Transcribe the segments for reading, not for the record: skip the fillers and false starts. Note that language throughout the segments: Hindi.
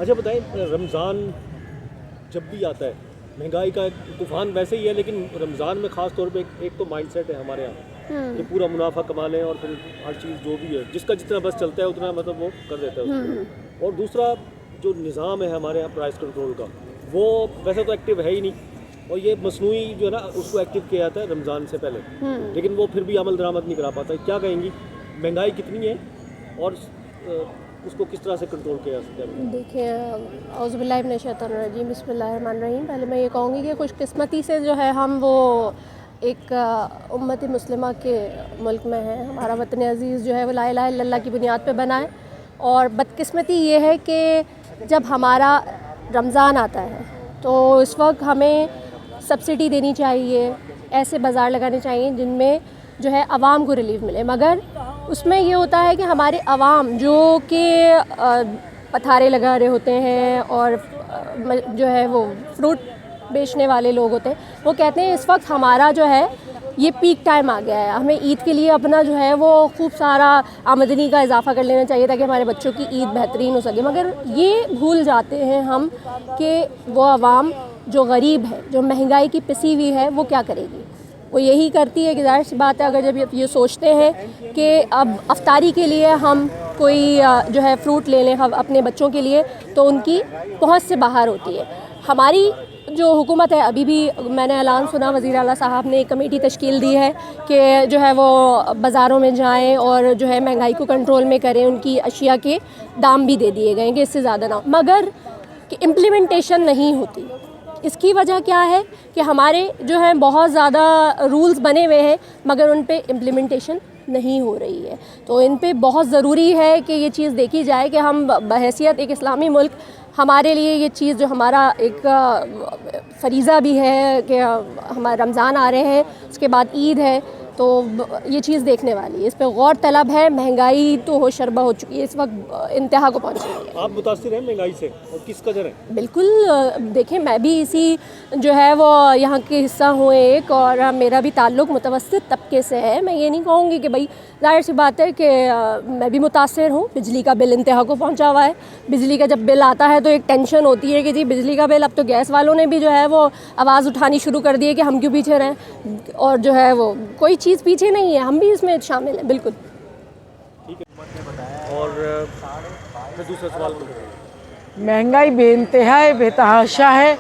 अच्छा बताएं, रमज़ान जब भी आता है महंगाई का एक तूफान वैसे ही है, लेकिन रमज़ान में ख़ास तौर पे एक तो माइंडसेट है हमारे यहाँ कि पूरा मुनाफा कमा लें और फिर हर चीज़ जो भी है जिसका जितना बस चलता है उतना मतलब वो कर देता है उसको। और दूसरा जो निज़ाम है हमारे यहाँ प्राइस कंट्रोल का, वो वैसे तो एक्टिव है ही नहीं, और ये मसनूई जो है ना उसको एक्टिव किया जाता है रमज़ान से पहले, लेकिन वो फिर भी अमल दरामद नहीं करा पाता। क्या कहेंगी, महंगाई कितनी है और उसको किस तरह से कंट्रोल किया जा सकता है? देखिए, औज़ुबिल्लाहि मिनश्शैतानिर्रजीम, बिस्मिल्लाहिर्रहमानिर्रहीम। पहले मैं ये कहूँगी कि खुशकिस्मती से जो है हम वो एक उम्मत मुस्लिमा के मुल्क में हैं। हमारा वतन अज़ीज़ जो है वो ला इलाहा इल्लल्लाह की बुनियाद पे बना है, और बदकिस्मती ये है कि जब हमारा रमज़ान आता है तो इस वक्त हमें सब्सिडी देनी चाहिए, ऐसे बाज़ार लगाने चाहिए जिनमें जो है आवाम को रिलीफ मिले, मगर उसमें ये होता है कि हमारे आवाम जो कि पथारे लगा रहे होते हैं और जो है वो फ्रूट बेचने वाले लोग होते हैं, वो कहते हैं इस वक्त हमारा जो है ये पीक टाइम आ गया है, हमें ईद के लिए अपना जो है वो खूब सारा आमदनी का इजाफ़ा कर लेना चाहिए ताकि हमारे बच्चों की ईद बेहतरीन हो सके। मगर ये भूल जाते हैं हम कि वो आवाम जो गरीब है, जो महंगाई की पिसी हुई है, वो क्या करेगी। वो यही करती है कि ज़ाहिर सी बात है, अगर जब ये सोचते हैं कि अब अफ्तारी के लिए हम कोई जो है फ्रूट ले लें हम अपने बच्चों के लिए, तो उनकी पहुंच से बाहर होती है। हमारी जो हुकूमत है, अभी भी मैंने ऐलान सुना वज़ीर आला साहब ने एक कमेटी तश्कील दी है कि जो है वो बाज़ारों में जाएं और जो है महंगाई को कंट्रोल में करें, उनकी अशिया के दाम भी दे दिए गए हैं कि इससे ज़्यादा ना, मगर कि इम्प्लीमेंटेशन नहीं होती। इसकी वजह क्या है कि हमारे जो है बहुत ज़्यादा रूल्स बने हुए हैं मगर उन पे इम्प्लीमेंटेशन नहीं हो रही है। तो इन पे बहुत ज़रूरी है कि ये चीज़ देखी जाए कि हम बहैसियत एक इस्लामी मुल्क, हमारे लिए ये चीज़ जो हमारा एक फ़रीज़ा भी है कि हमारे रमज़ान आ रहे हैं, उसके बाद ईद है, तो ये चीज़ देखने वाली है, इस पे गौर तलब है। महंगाई तो हो शरबा हो चुकी है, इस वक्त इंतहा को पहुँच रही है। आप मुतासिर हैं महंगाई से और किस कदर है? बिल्कुल, देखें मैं भी इसी जो है वो यहाँ के हिस्सा हूँ एक, और मेरा भी ताल्लुक़ मुतवस्सित तबके से है। मैं ये नहीं कहूँगी कि भाई, ज़ाहिर सी बात है कि मैं भी मुतासिर हूँ। बिजली का बिल इंतहा को पहुँचा हुआ है। बिजली का जब बिल आता है तो एक टेंशन होती है कि जी बिजली का बिल, अब तो गैस वालों ने भी जो है वो आवाज़ उठानी शुरू कर दी है कि हम क्यों पीछे रहें, और जो है वो कोई चीज़ पीछे नहीं है, हम भी इसमें शामिल हैं। बिल्कुल ठीक है। और मैं दूसरा सवाल पूछूँ। महंगाई बेइंतहा है, बेतहाशा है।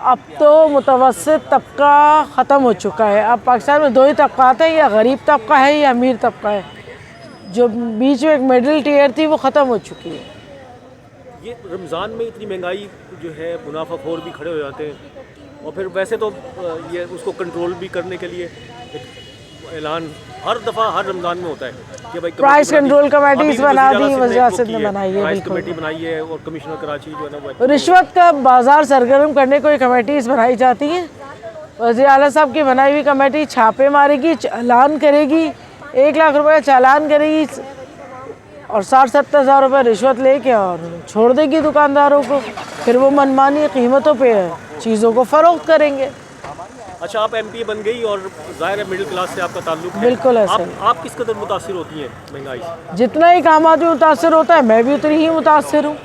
अब तो मुतवस्सित तबका ख़त्म हो चुका है। अब पाकिस्तान में दो ही तबक़ात हैं, या गरीब तबका है या अमीर तबका है। जो बीच में एक मिडिल टियर थी वो ख़त्म हो चुकी है। ये रमज़ान में इतनी महंगाई जो है, मुनाफाखोर भी खड़े हो जाते हैं, और फिर वैसे तो ये उसको कंट्रोल भी करने के लिए एक ऐलान हर दफ़ा हर रमज़ान में होता है कि भाई प्राइस कंट्रोल कमेटीज़ बना दी, वज़ीर ने बनाई है, प्राइस कमेटी बनाई है, और कमिश्नर कराची जो है ना वो रिश्वत का बाजार सरगर्म करने को कमेटीज़ बनाई जाती हैं। वज़ीर आला साहब की बनाई हुई कमेटी छापे मारेगी, चालान करेगी, 1 लाख रुपये चालान करेगी और 60-70 हज़ार रुपये रिश्वत लेके और छोड़ देगी दुकानदारों को। फिर वो मनमानी कीमतों पे चीज़ों को फ़रोख्त करेंगे। अच्छा, आप एमपी बन गई और ज़ाहिर है मिडिल क्लास से आपका ताल्लुक है। बिल्कुल ऐसा आप किस कदर मुतासिर होती हैं महंगाई से? जितना ही आम आदमी मुतासर होता है, मैं भी उतनी ही मुतासर हूँ।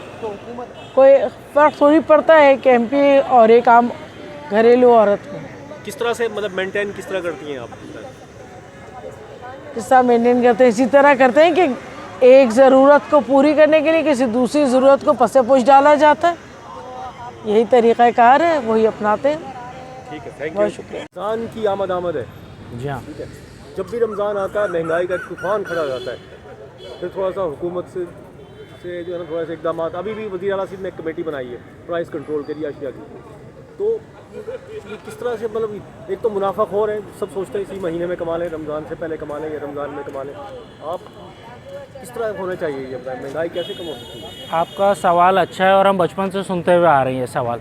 कोई फ़र्क थोड़ी पड़ता है कि एमपी और एक आम घरेलू औरत में। किस तरह से मतलब मेंटेन किस तरह करती हैं आप? किस तरह मेंटेन करते हैं? इसी तरह करते हैं कि एक ज़रूरत को पूरी करने के लिए किसी दूसरी ज़रूरत को पसे पुश डाला जाता है। यही तरीक़ाकार है, वही अपनाते हैं। ठीक है, थैंक यू, शुक्रिया। रमज़ान की आमद है जी हाँ। ठीक है। जब भी रमज़ान आता है महंगाई का तूफान खड़ा हो जाता है, फिर थोड़ा सा हुकूमत से जो है ना थोड़ा सा इकदाम, अभी भी वज़ीर आला साहब ने एक कमेटी बनाई है प्राइस कंट्रोल के लिए अशिया की। तो ये किस तरह से, मतलब एक तो मुनाफाखोर है, सब सोचते हैं इसी महीने में कमा लें, रमज़ान से पहले कमा लें या रमज़ान में कमा लें। आप किस तरह होना चाहिए, ये महंगाई कैसे कम हो सकती है? आपका सवाल अच्छा है और हम बचपन से सुनते हुए आ रही हैं सवाल।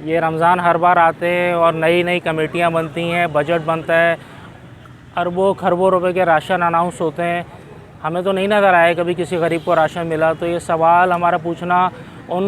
ये रमज़ान हर बार आते हैं और नई नई कमेटियाँ बनती हैं, बजट बनता है, अरबों खरबों रुपए के राशन अनाउंस होते हैं। हमें तो नहीं नज़र आया कभी किसी गरीब को राशन मिला। तो ये सवाल हमारा पूछना उन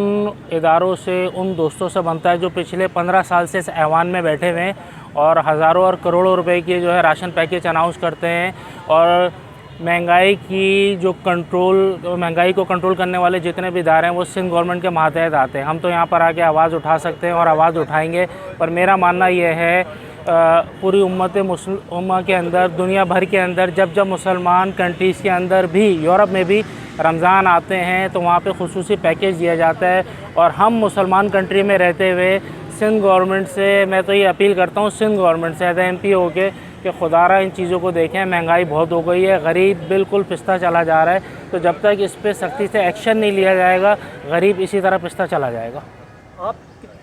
इदारों से, उन दोस्तों से बनता है जो पिछले 15 साल से इस ऐवान में बैठे हुए हैं और हज़ारों और करोड़ों रुपए के जो है राशन पैकेज अनाउंस करते हैं और महंगाई की जो महंगाई को कंट्रोल करने वाले जितने भी इदारे हैं वो सिंध गवर्नमेंट के मातहत आते हैं। हम तो यहाँ पर आके आवाज़ उठा सकते हैं और आवाज़ उठाएंगे, पर मेरा मानना ये है पूरी उम्मा के अंदर, दुनिया भर के अंदर, जब मुसलमान कंट्रीज़ के अंदर भी, यूरोप में भी रमज़ान आते हैं तो वहाँ पे खुसूसी पैकेज दिया जाता है। और हम मुसलमान कंट्री में रहते हुए सिंध गवर्नमेंट से मैं तो ये अपील करता हूँ, सिंध गवर्नमेंट से एज MP हो के, कि खुदारा इन चीज़ों को देखें। महंगाई बहुत हो गई है, गरीब बिल्कुल पिसता चला जा रहा है, तो जब तक इस पर सख्ती से एक्शन नहीं लिया जाएगा गरीब इसी तरह पिसता चला जाएगा। आप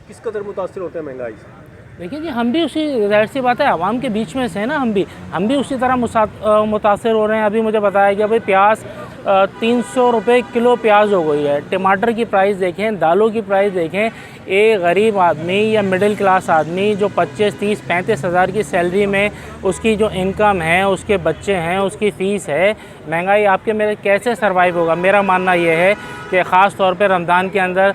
किस कदर मुतासिर होते हैं महंगाई से? देखिए जी, हम भी उसी, ज़ाहिर सी बात है, आवाम के बीच में से हैं ना, हम भी उसी तरह मुतासिर हो रहे हैं। अभी मुझे बताया गया भाई प्याज 300 रुपये किलो प्याज हो गई है। टमाटर की प्राइस देखें, दालों की प्राइस देखें। एक गरीब आदमी या मिडिल क्लास आदमी जो 25, 30, 35 हज़ार की सैलरी में उसकी जो इनकम है, उसके बच्चे हैं, उसकी फ़ीस है, महंगाई आपके मेरे कैसे सर्वाइव होगा? मेरा मानना ये है कि ख़ास तौर पे रमज़ान के अंदर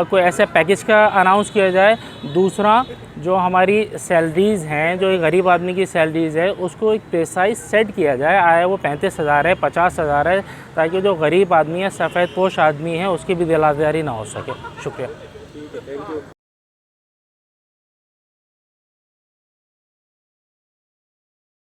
कोई ऐसे पैकेज का अनाउंस किया जाए। दूसरा, जो हमारी सैलरीज़ हैं, जो एक गरीब आदमी की सैलरीज़ है, उसको एक प्रेसाइज सेट किया जाए, आया वो 35 हज़ार है, 50 हज़ार है, ताकि जो गरीब आदमी है, सफ़ेद पोश आदमी है, उसकी भी दिल आज़ारी ना हो सके। शुक्रिया। ठीक है, थैंक यू।